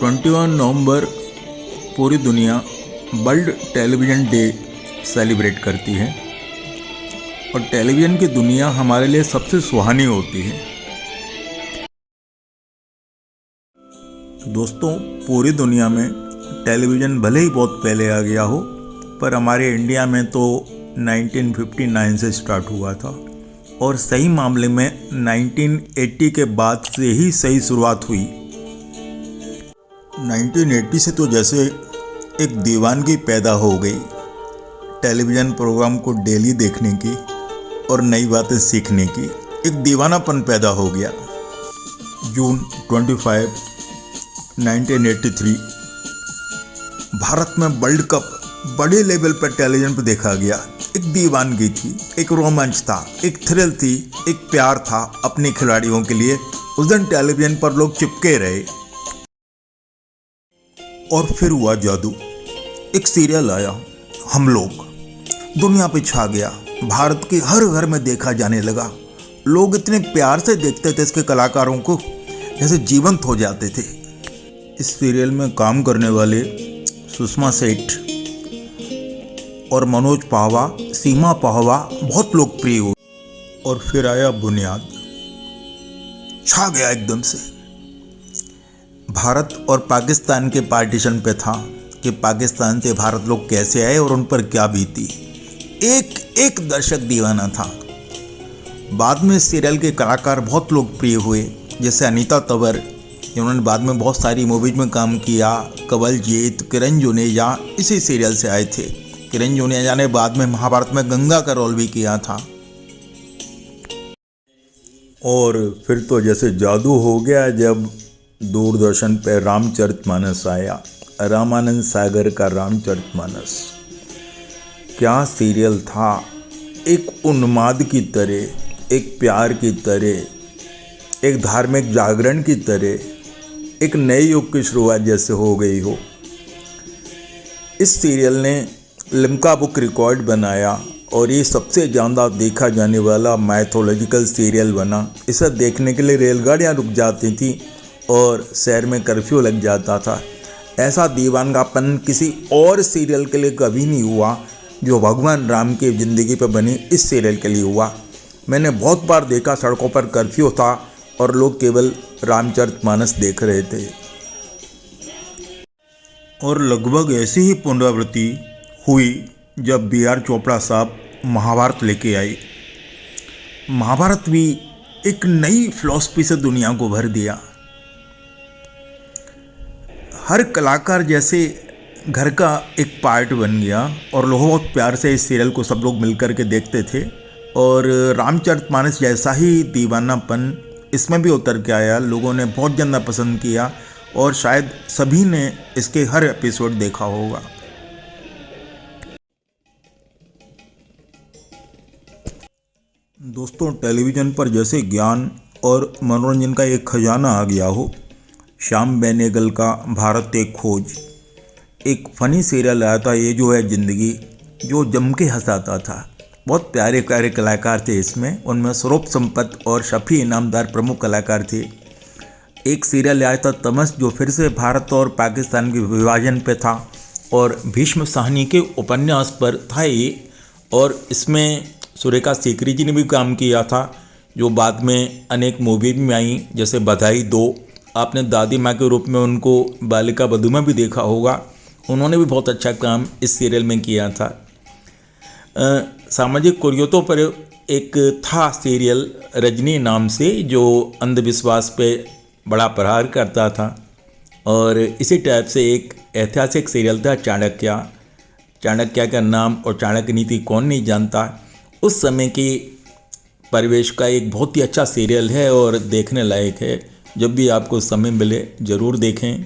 21 नवंबर पूरी दुनिया world television day celebrate करती है और टेलीविज़न की दुनिया हमारे लिए सबसे सुहानी होती है। दोस्तों, पूरी दुनिया में टेलीविज़न भले ही बहुत पहले आ गया हो, पर हमारे इंडिया में तो 1959 से स्टार्ट हुआ था और सही मामले में 1980 के बाद से ही सही शुरुआत हुई। 1980 से तो जैसे एक दीवानगी पैदा हो गई टेलीविज़न प्रोग्राम को डेली देखने की और नई बातें सीखने की, एक दीवानापन पैदा हो गया। जून 25, 1983 भारत में वर्ल्ड कप बड़े लेवल पर टेलीविज़न पर देखा गया। एक दीवानगी थी, एक रोमांच था, एक थ्रिल थी, एक प्यार था अपने खिलाड़ियों के लिए। उस दिन टेलीविज़न पर लोग चिपके रहे। और फिर हुआ जादू, एक सीरियल आया, हम लोग, दुनिया पे छा गया, भारत के हर घर में देखा जाने लगा। लोग इतने प्यार से देखते थे इसके कलाकारों को, जैसे जीवंत हो जाते थे। इस सीरियल में काम करने वाले सुषमा सेठ और मनोज पाहवा, सीमा पाहवा बहुत लोकप्रिय हुए। और फिर आया बुनियाद, छा गया एकदम से। भारत और पाकिस्तान के पार्टीशन पे था कि पाकिस्तान से भारत लोग कैसे आए और उन पर क्या बीती। एक एक दर्शक दीवाना था। बाद में सीरियल के कलाकार बहुत लोकप्रिय हुए, जैसे अनीता तंवर, जिन्होंने बाद में बहुत सारी मूवीज में काम किया। कवलजीत, किरण जुनेजा इसी सीरियल से आए थे। किरण जुनेजा ने बाद में महाभारत में गंगा का रोल भी किया था। और फिर तो जैसे जादू हो गया जब दूरदर्शन पर रामचरितमानस आया, रामानंद सागर का रामचरितमानस। क्या सीरियल था, एक उन्माद की तरह, एक प्यार की तरह, एक धार्मिक जागरण की तरह, एक नए युग की शुरुआत जैसे हो गई हो। इस सीरियल ने लिम्का बुक रिकॉर्ड बनाया और ये सबसे ज़्यादा देखा जाने वाला माइथोलॉजिकल सीरियल बना। इसे देखने के लिए रेलगाड़ियाँ रुक जाती थी और शहर में कर्फ्यू लग जाता था। ऐसा दीवानगापन किसी और सीरियल के लिए कभी नहीं हुआ जो भगवान राम की ज़िंदगी पर बनी इस सीरियल के लिए हुआ। मैंने बहुत बार देखा, सड़कों पर कर्फ्यू था और लोग केवल रामचरितमानस देख रहे थे। और लगभग ऐसी ही पुनरावृत्ति हुई जब B.R. चोपड़ा साहब महाभारत लेके आए। महाभारत भी एक नई फिलॉसफी से दुनिया को भर दिया। हर कलाकार जैसे घर का एक पार्ट बन गया और लोग बहुत प्यार से इस सीरियल को सब लोग मिलकर के देखते थे। और रामचरितमानस जैसा ही दीवानापन इसमें भी उतर के आया। लोगों ने बहुत ज़्यादा पसंद किया और शायद सभी ने इसके हर एपिसोड देखा होगा। दोस्तों, टेलीविज़न पर जैसे ज्ञान और मनोरंजन का एक खजाना आ गया हो। श्याम बेनेगल का भारत एक खोज, एक फ़नी सीरियल आया था, ये जो है ज़िंदगी, जो जम के हंसाता था। बहुत प्यारे प्यारे कलाकार थे इसमें, उनमें स्वरूप संपत और शफी इनामदार प्रमुख कलाकार थे। एक सीरियल आया था तमस, जो फिर से भारत और पाकिस्तान के विभाजन पे था और भीष्म साहनी के उपन्यास पर था ये। और इसमें सुरेखा सीकरी जी ने भी काम किया था, जो बाद में अनेक मूवी में आई, जैसे बधाई दो। आपने दादी माँ के रूप में उनको बालिका बधू में भी देखा होगा। उन्होंने भी बहुत अच्छा काम इस सीरियल में किया था। सामाजिक कुरीतियों पर एक था सीरियल रजनी नाम से, जो अंधविश्वास पे बड़ा प्रहार करता था। और इसी टाइप से एक ऐतिहासिक सीरियल था चाणक्य। चाणक्य का नाम और चाणक्य नीति कौन नहीं जानता। उस समय की परिवेश का एक बहुत ही अच्छा सीरियल है और देखने लायक है। जब भी आपको समय मिले ज़रूर देखें।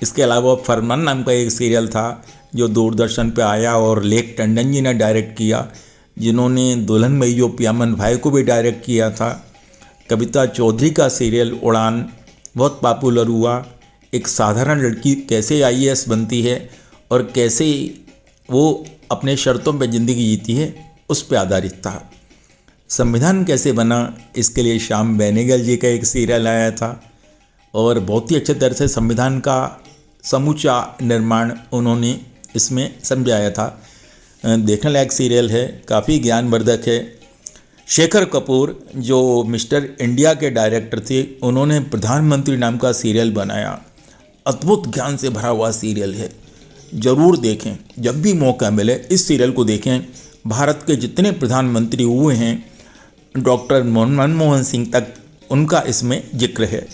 इसके अलावा फरमान नाम का एक सीरियल था जो दूरदर्शन पे आया और लेख टंडन जी ने डायरेक्ट किया, जिन्होंने दुल्हन मैयो पियामन भाई को भी डायरेक्ट किया था। कविता चौधरी का सीरियल उड़ान बहुत पॉपुलर हुआ। एक साधारण लड़की कैसे IAS बनती है और कैसे वो अपने शर्तों पे ज़िंदगी जीती है, उस पे आधारित था। संविधान कैसे बना, इसके लिए श्याम बेनेगल जी का एक सीरियल आया था। और बहुत ही अच्छे तरह से संविधान का समूचा निर्माण उन्होंने इसमें समझाया था। देखने लायक सीरियल है, काफ़ी ज्ञानवर्धक है। शेखर कपूर जो मिस्टर इंडिया के डायरेक्टर थे, उन्होंने प्रधानमंत्री नाम का सीरियल बनाया। अद्भुत ज्ञान से भरा हुआ सीरियल है, ज़रूर देखें। जब भी मौका मिले इस सीरियल को देखें। भारत के जितने प्रधानमंत्री हुए हैं, डॉक्टर मनमोहन सिंह तक उनका इसमें जिक्र है।